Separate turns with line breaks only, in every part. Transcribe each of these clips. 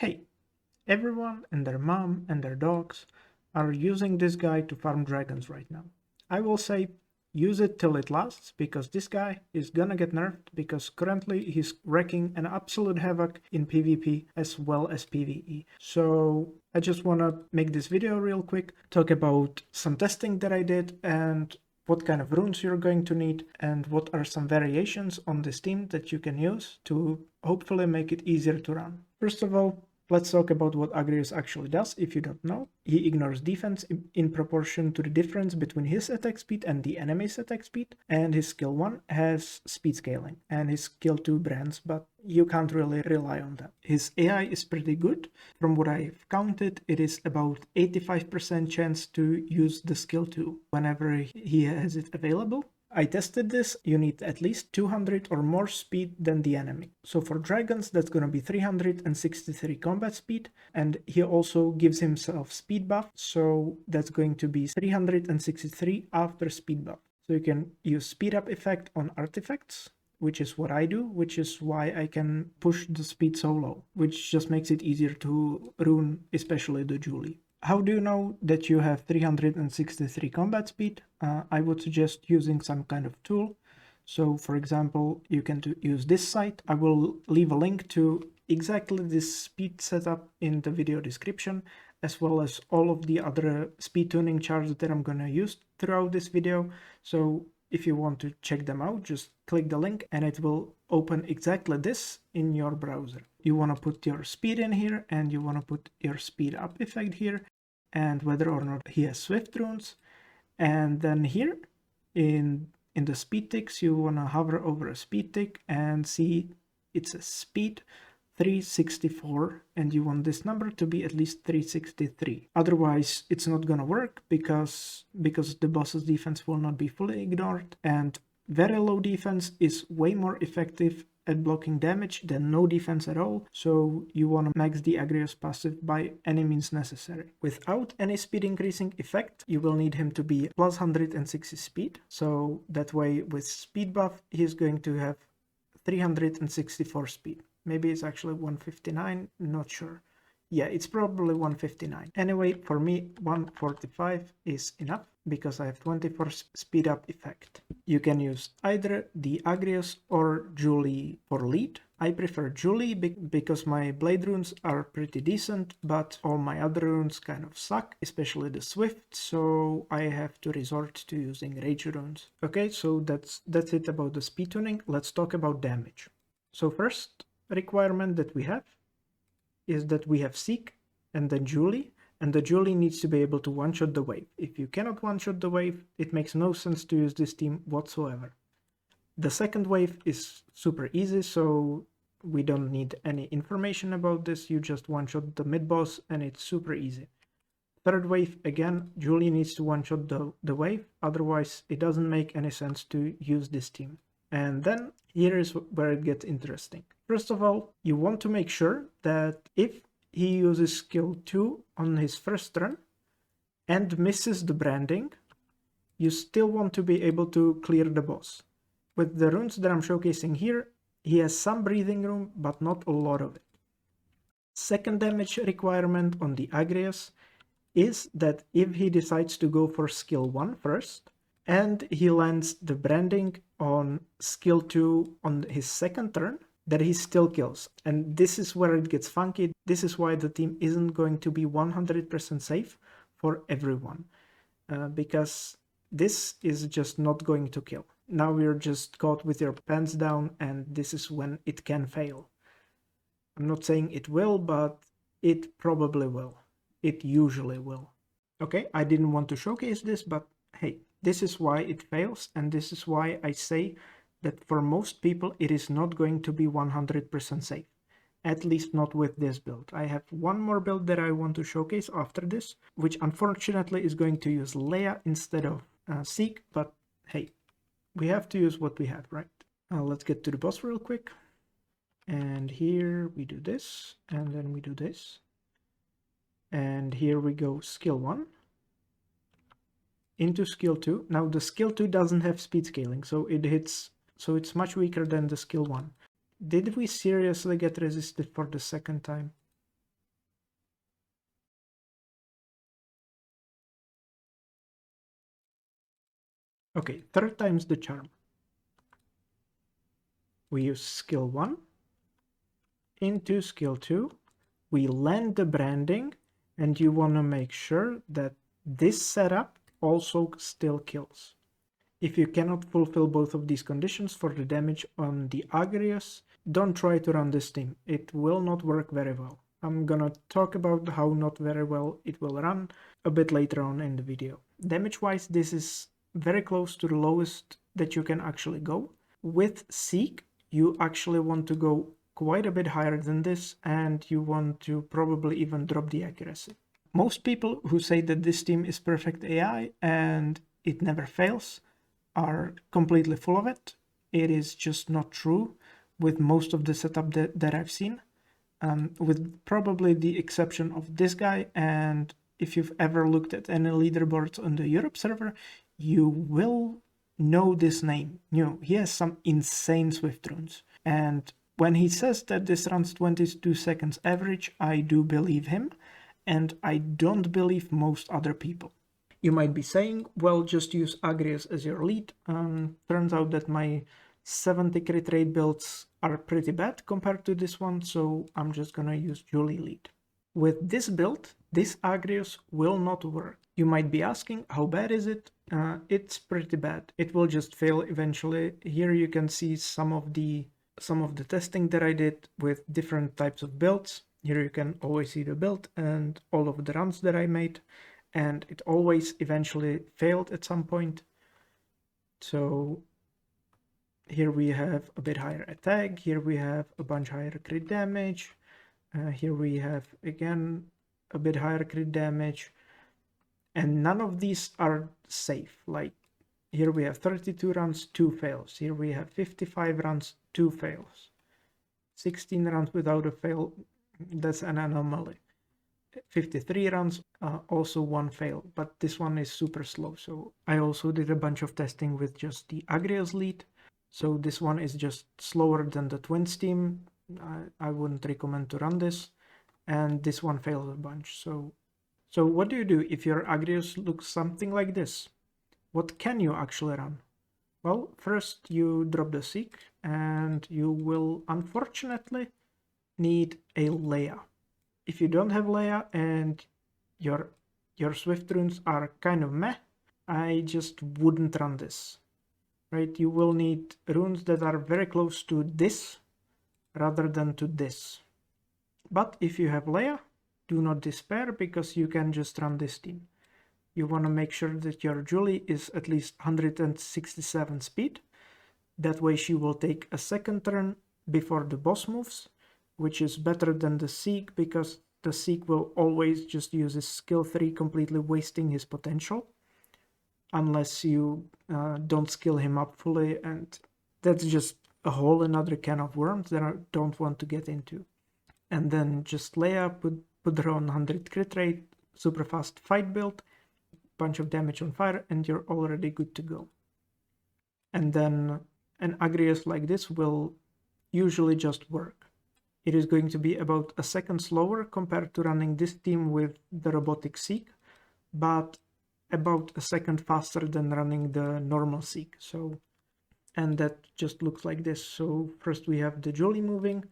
Hey, everyone and their mom and their dogs are using this guy to farm dragons right now. I will say use it till it lasts because this guy is gonna get nerfed because currently he's wreaking an absolute havoc in PvP as well as PvE. So I just wanna make this video real quick, talk about some testing that I did and what kind of runes you're going to need and what are some variations on this team that you can use to hopefully make it easier to run. First of all, let's talk about what Agrius actually does if you don't know. He ignores defense in proportion to the difference between his attack speed and the enemy's attack speed, and his skill 1 has speed scaling, and his skill 2 brands, but you can't really rely on that. His AI is pretty good. From what I've counted, it is about 85% chance to use the skill 2 whenever he has it available. I tested this, you need at least 200 or more speed than the enemy. So for dragons, that's gonna be 363 combat speed, and he also gives himself speed buff, so that's going to be 363 after speed buff. So you can use speed up effect on artifacts, which is what I do, which is why I can push the speed so low, which just makes it easier to rune, especially the Julie. How do you know that you have 363 combat speed? I would suggest using some kind of tool. So for example, you can use this site. I will leave a link to exactly this speed setup in the video description, as well as all of the other speed tuning charts that I'm gonna use throughout this video. So if you want to check them out, just click the link and it will open exactly this in your browser. You want to put your speed in here and you want to put your speed up effect here and whether or not he has swift runes. And then here in the speed ticks, you want to hover over a speed tick and see it's a speed 364 and you want this number to be at least 363. Otherwise it's not gonna work because the boss's defense will not be fully ignored, and very low defense is way more effective at blocking damage than no defense at all, so you want to max the Agrius passive by any means necessary. Without any speed increasing effect, you will need him to be plus 160 speed, so that way with speed buff he's going to have 364 speed. Maybe it's actually 159, not sure. Yeah, it's probably 159. Anyway, for me, 145 is enough because I have 24 speed up effect. You can use either the Agrius or Julie for lead. I prefer Julie because my blade runes are pretty decent, but all my other runes kind of suck, especially the Swift, so I have to resort to using rage runes. Okay, so that's it about the speed tuning. Let's talk about damage. So first requirement that we have is that we have Sieq and then Julie, and the Julie needs to be able to one-shot the wave. If you cannot one-shot the wave, it makes no sense to use this team whatsoever. The second wave is super easy, so we don't need any information about this. You just one-shot the mid-boss and it's super easy. Third wave, again, Julie needs to one-shot the wave, otherwise it doesn't make any sense to use this team. And then here is where it gets interesting. First of all, you want to make sure that if he uses skill 2 on his first turn and misses the branding, you still want to be able to clear the boss. With the runes that I'm showcasing here, he has some breathing room, but not a lot of it. Second damage requirement on the Agrius is that if he decides to go for skill 1 first, and he lands the branding on skill 2 on his second turn, that he still kills. And this is where it gets funky. This is why the team isn't going to be 100% safe for everyone. Because this is just not going to kill. Now you're just caught with your pants down and this is when it can fail. I'm not saying it will, but it probably will. It usually will. Okay, I didn't want to showcase this, but hey, this is why it fails, and this is why I say that for most people it is not going to be 100% safe. At least not with this build. I have one more build that I want to showcase after this, which unfortunately is going to use Leah instead of Sieq, but hey, we have to use what we have, right? Let's get to the boss real quick. And here we do this, and then we do this. And here we go skill 1. Into skill 2. Now the skill 2 doesn't have speed scaling, so it's much weaker than the skill 1. Did we seriously get resisted for the second time? Okay, third time's the charm. We use skill 1 into skill 2. We land the branding, and you want to make sure that this setup also still kills. If you cannot fulfill both of these conditions for the damage on the Agrius, don't try to run this team. It will not work very well. I'm gonna talk about how not very well it will run a bit later on in the video. Damage-wise, this is very close to the lowest that you can actually go. With Sieq, you actually want to go quite a bit higher than this, and you want to probably even drop the accuracy. Most people who say that this team is perfect AI and it never fails are completely full of it. It is just not true with most of the setup that I've seen, with probably the exception of this guy. And if you've ever looked at any leaderboards on the Europe server, you will know this name. You know, he has some insane Swift runes. And when he says that this runs 22 seconds average, I do believe him, and I don't believe most other people. You might be saying, well, just use Agrius as your lead. Turns out that my 70 crit rate builds are pretty bad compared to this one, so I'm just gonna use Julie lead. With this build, this Agrius will not work. You might be asking, how bad is it? It's pretty bad. It will just fail eventually. Here you can see some of the testing that I did with different types of builds. Here you can always see the build and all of the runs that I made, and it always eventually failed at some point. So here we have a bit higher attack, here we have a bunch higher crit damage, here we have again a bit higher crit damage, and none of these are safe. Like here we have 32 runs, 2 fails. Here we have 55 runs, 2 fails. 16 runs without a fail, that's an anomaly. 53 runs, also 1 fail, but this one is super slow. So I also did a bunch of testing with just the Agrius lead. So this one is just slower than the Twins team. I wouldn't recommend to run this. And this one fails a bunch. So what do you do if your Agrius looks something like this? What can you actually run? Well, first you drop the Sieq, and you will unfortunately need a Leah. If you don't have Leah and your Swift runes are kind of meh, I just wouldn't run this. Right? You will need runes that are very close to this rather than to this. But if you have Leah, do not despair, because you can just run this team. You want to make sure that your Julie is at least 167 speed. That way she will take a second turn before the boss moves, which is better than the Sieq, because the Sieq will always just use his skill 3, completely wasting his potential, unless you don't skill him up fully, and that's just a whole another can of worms that I don't want to get into. And then just Leah, put her on 100 crit rate, super fast fight build, bunch of damage on fire, and you're already good to go. And then an Agrius like this will usually just work. It is going to be about a second slower compared to running this team with the robotic Sieq, but about a second faster than running the normal Sieq. So, and that just looks like this. So first we have the Julie moving,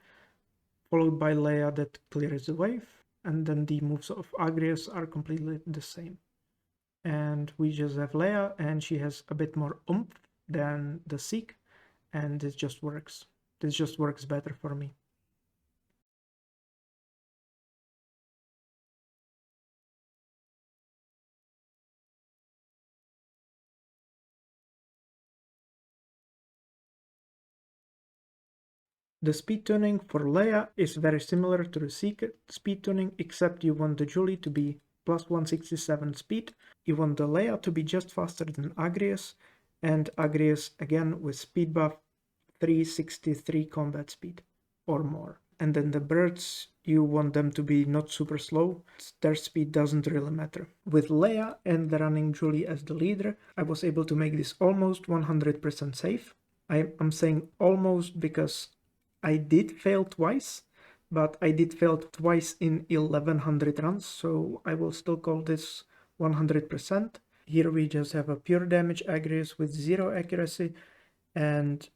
followed by Leah that clears the wave, and then the moves of Agrius are completely the same. And we just have Leah, and she has a bit more oomph than the Sieq, and this just works. This just works better for me. The speed tuning for Leah is very similar to the Sieq speed tuning, except you want the Julie to be plus 167 speed, you want the Leah to be just faster than Agrius, and Agrius again with speed buff 363 combat speed or more. And then the birds, you want them to be not super slow, their speed doesn't really matter. With Leah and the running Julie as the leader, I was able to make this almost 100% safe. I'm saying almost because I did fail twice, but I did fail twice in 1100 runs, so I will still call this 100%. here we just have a pure damage Agrius with 0 accuracy, and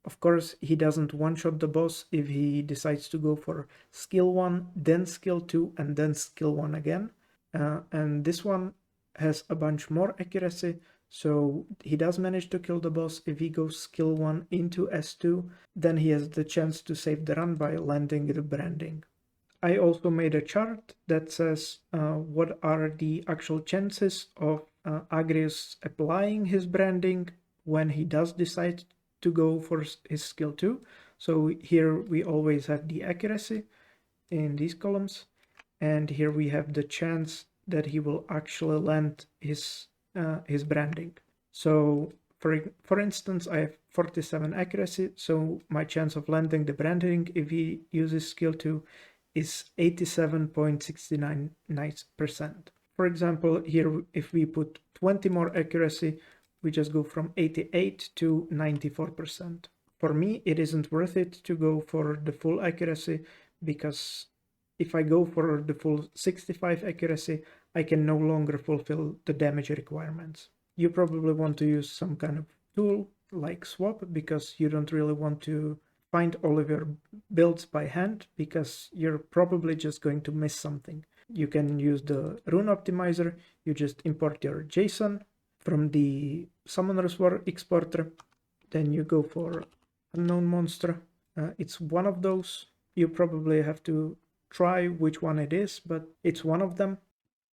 of course he doesn't one-shot the boss if he decides to go for skill 1, then skill 2, and then skill 1 again. And this one has a bunch more accuracy, so he does manage to kill the boss. If he goes skill 1 into S2, then he has the chance to save the run by landing the branding. I also made a chart that says what are the actual chances of Agrius applying his branding when he does decide to go for his skill 2. So here we always have the accuracy in these columns, and here we have the chance that he will actually land his branding. So for instance, I have 47 accuracy, so my chance of landing the branding if he uses skill 2 is 87.69%. For example, here if we put 20 more accuracy, we just go from 88 to 94%. For me, it isn't worth it to go for the full accuracy, because if I go for the full 65 accuracy, I can no longer fulfill the damage requirements. You probably want to use some kind of tool like swap, because you don't really want to find all of your builds by hand, because you're probably just going to miss something. You can use the Rune optimizer. You just import your JSON from the Summoner's War exporter. Then you go for unknown monster. It's one of those. You probably have to try which one it is, but it's one of them.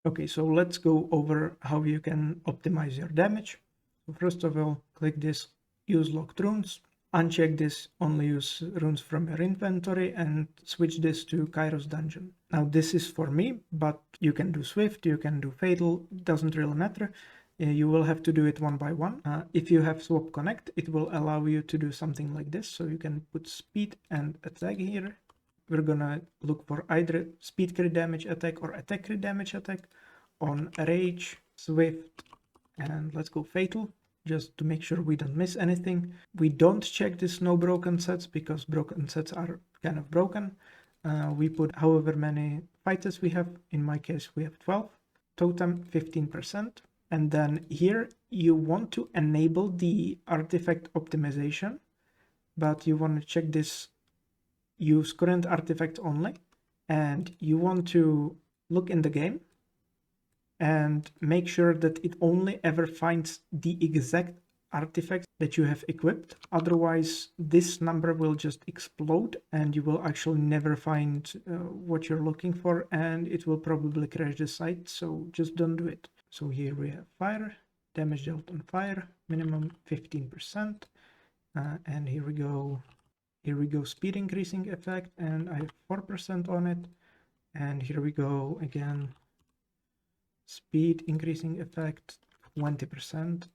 Okay, so let's go over how you can optimize your damage. So first of all, click this use locked runes. Uncheck this, only use runes from your inventory, and switch this to Kairos Dungeon. Now this is for me, but you can do Swift, you can do Fatal, doesn't really matter. You will have to do it one by one. If you have Swap Connect, it will allow you to do something like this. So you can put speed and attack here. We're gonna look for either speed crit damage attack or attack crit damage attack on Rage, Swift, and let's go Fatal, just to make sure we don't miss anything. We don't check this no broken sets, because broken sets are kind of broken. We put however many fighters we have. In my case, we have 12. Totem 15%. And then here you want to enable the artifact optimization, but you want to check this use current artifact only, and you want to look in the game and make sure that it only ever finds the exact artifact that you have equipped. Otherwise, this number will just explode and you will actually never find what you're looking for, and it will probably crash the site, so just don't do it. So here we have fire, damage dealt on fire, minimum 15%, and here we go, speed increasing effect, and I have 4% on it, and here we go again, speed increasing effect 20%,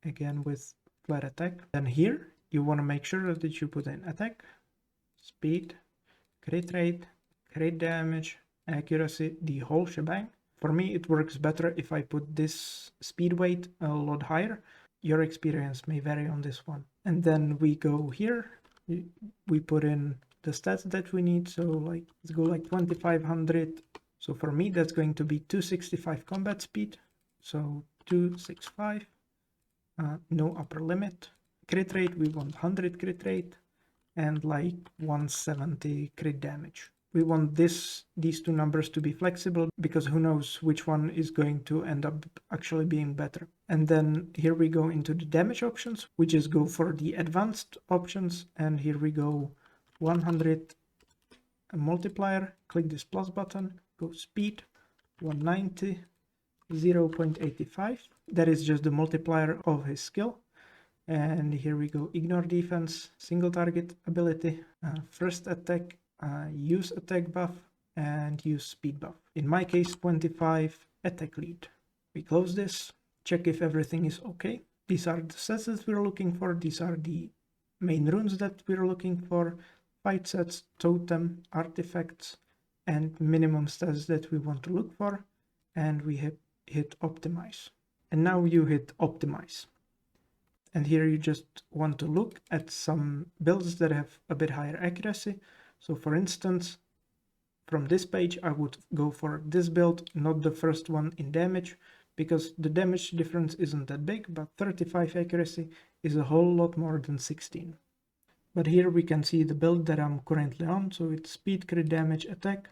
again with flat attack. Then here you want to make sure that you put in attack, speed, crit rate, crit damage, accuracy, the whole shebang. For me, it works better if I put this speed weight a lot higher. Your experience may vary on this one. And then we go here, we put in the stats that we need. So like, let's go like 2500. So for me, that's going to be 265 combat speed. So 265, no upper limit. Crit rate, we want 100 crit rate, and like 170 crit damage. We want these two numbers to be flexible, because who knows which one is going to end up actually being better. And then here we go into the damage options. We just go for the advanced options, and here we go 100 multiplier, click this plus button, go speed 190, 0.85. That is just the multiplier of his skill. And here we go, ignore defense, single target ability, first attack, use attack buff, and use speed buff. In my case, 25 attack lead. We close this, check if everything is okay. These are the sets that we're looking for. These are the main runes that we're looking for, fight sets, totem, artifacts, and minimum stats that we want to look for. And we hit optimize. And now you hit optimize. And here you just want to look at some builds that have a bit higher accuracy. So for instance, from this page, I would go for this build, not the first one in damage, because the damage difference isn't that big, but 35 accuracy is a whole lot more than 16. But here we can see the build that I'm currently on, so it's speed, crit damage, attack,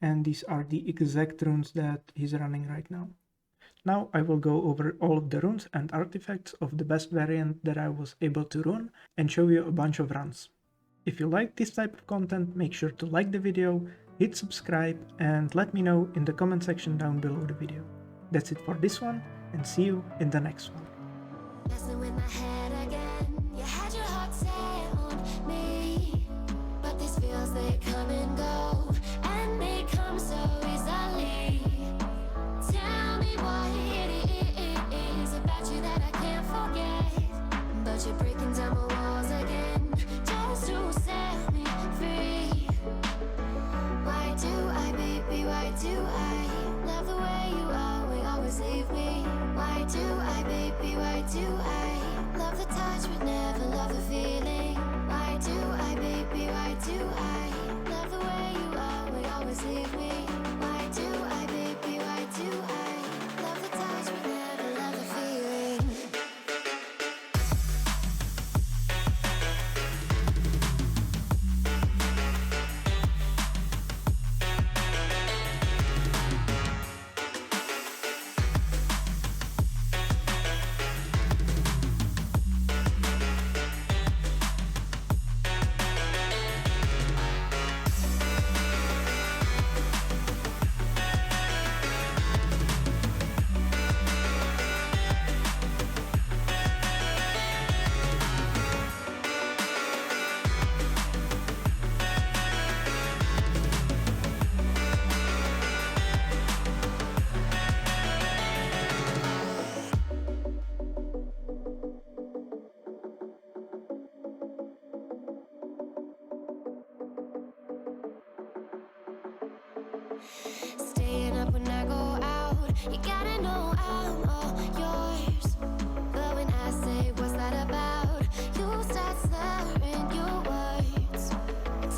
and these are the exact runes that he's running right now. Now I will go over all of the runes and artifacts of the best variant that I was able to rune and show you a bunch of runs. If you like this type of content, make sure to like the video, hit subscribe, and let me know in the comment section down below the video. That's it for this one, and see you in the next one.
Messing with my head again. You had your heart set on me, but these feels, they come and go, and they come so easily. Tell me what it is about you that I can't forget, but you're breaking down my walls again, just to set me free. Why do I, baby, why do I love the way you always leave me? Why do I, baby, why do I love the touch but never love the feeling? Why do I, baby, why do I love the way you always leave me? Why do I, baby, why do I love the touch but never love the feeling? Staying up when I go out, you gotta know I'm all yours. But when I say what's that about, you start slurring your words.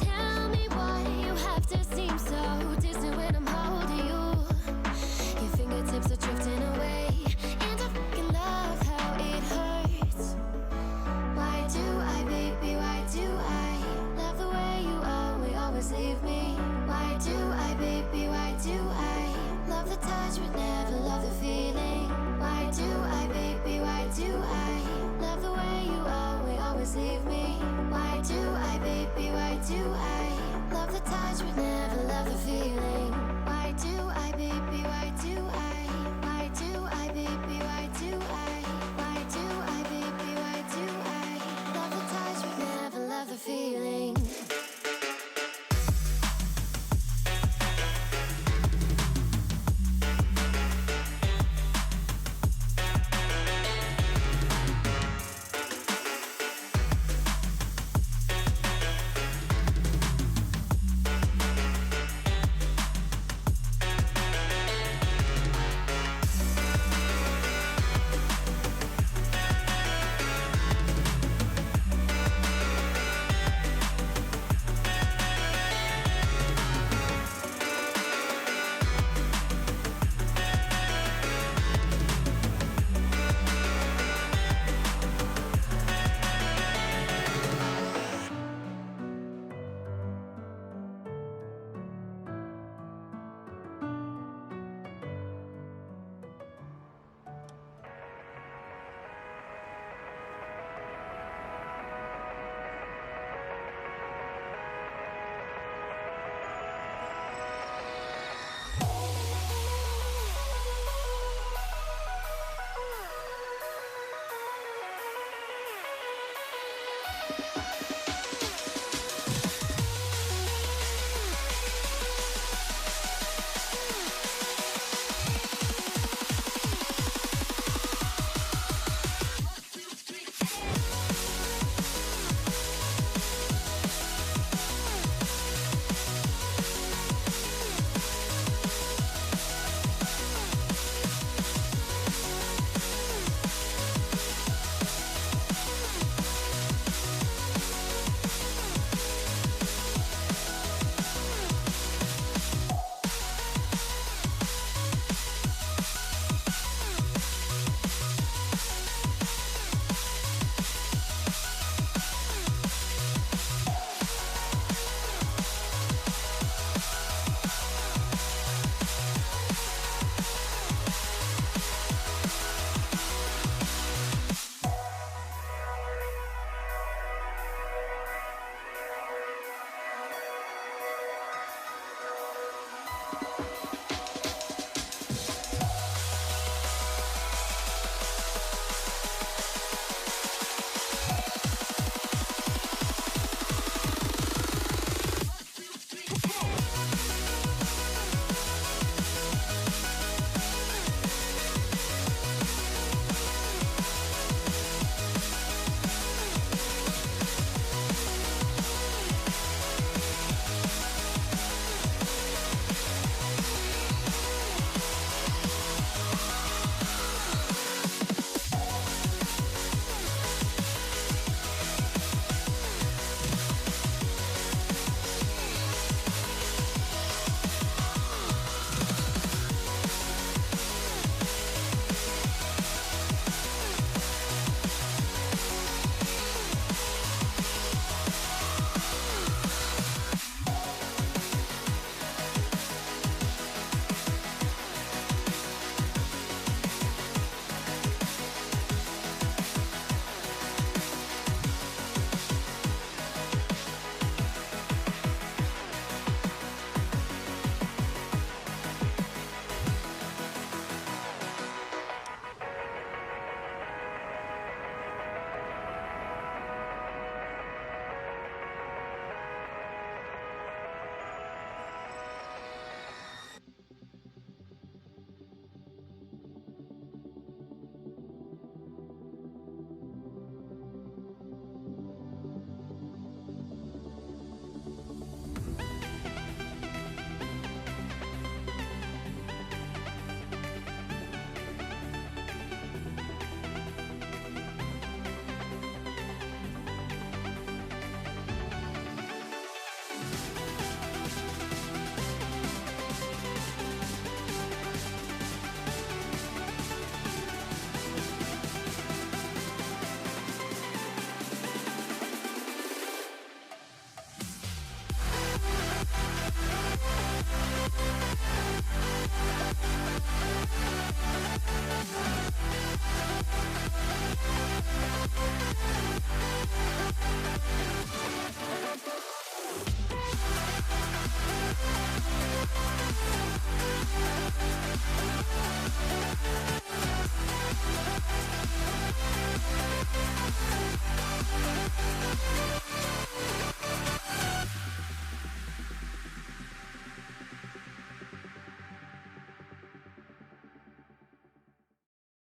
Tell me why you have to seem so distant when I'm holding you. Your fingertips are drifting away, and I fucking love how it hurts. Why do I, baby, why do I love the way you always leave me? Why do I, baby, why do I love the touch but never love the feeling? Why do I, baby, why do I love the way you always leave me? Why do I, baby, why do I